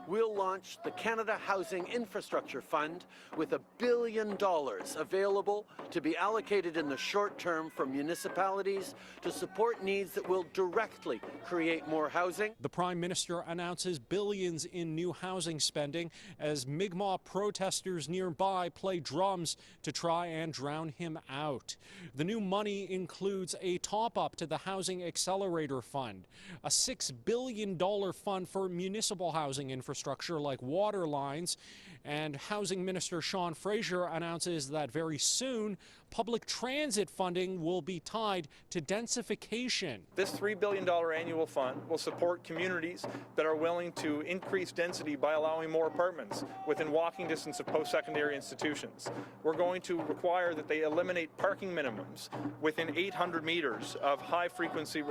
we'll launch the Canada Housing Infrastructure Fund with $1 billion available to be allocated in the short term from municipalities to support needs that will directly create more housing. The Prime Minister announces billions in new housing spending as Mi'kmaq protesters nearby play drums to try and drown him out. The new money includes a top-up to the Housing Accelerator Fund, a $6 billion fund for municipal housing infrastructure like water lines, and Housing Minister Sean Fraser announces that very soon public transit funding will be tied to densification. This $3 billion annual fund will support communities that are willing to increase density by allowing more apartments within walking distance of post-secondary institutions. We're going to require that they eliminate parking minimums within 800 meters of high-frequency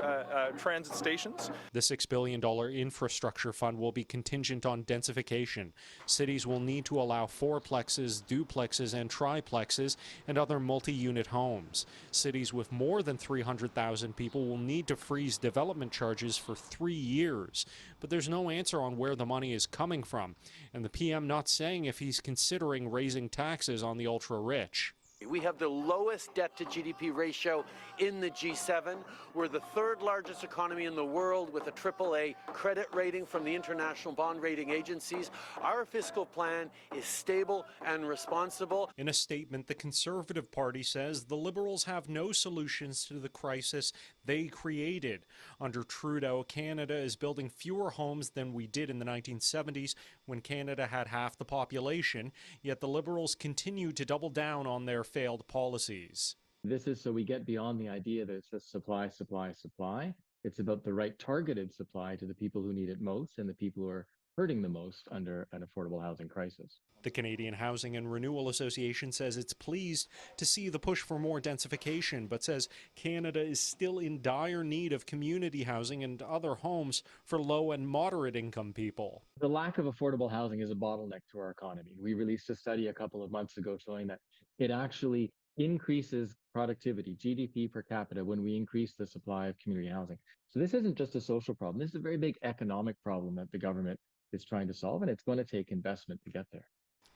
transit stations. The $6 billion infrastructure fund will be contingent on densification. Cities will need to allow fourplexes, duplexes, and triplexes, and other multi-unit homes. Cities with more than 300,000 people will need to freeze development charges for 3 years. But there's no answer on where the money is coming from, and the PM not saying if he's considering raising taxes on the ultra-rich. We have the lowest debt to GDP ratio in the G7. We're the third largest economy in the world with a AAA credit rating from the international bond rating agencies. Our fiscal plan is stable and responsible. In a statement, the Conservative Party says the Liberals have no solutions to the crisis they created. Under Trudeau, Canada is building fewer homes than we did in the 1970s when Canada had half the population, yet the Liberals continue to double down on their failed policies. This is so we get beyond the idea that it's just supply, supply, supply. It's about the right targeted supply to the people who need it most and the people who are hurting the most under an affordable housing crisis. The Canadian Housing and Renewal Association says it's pleased to see the push for more densification, but says Canada is still in dire need of community housing and other homes for low and moderate income people. The lack of affordable housing is a bottleneck to our economy. We released a study a couple of months ago showing that it actually increases productivity, GDP per capita, when we increase the supply of community housing. So this isn't just a social problem. This is a very big economic problem that the government is trying to solve, and it's going to take investment to get there.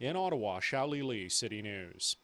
In Ottawa, Xiaoli Li, City News.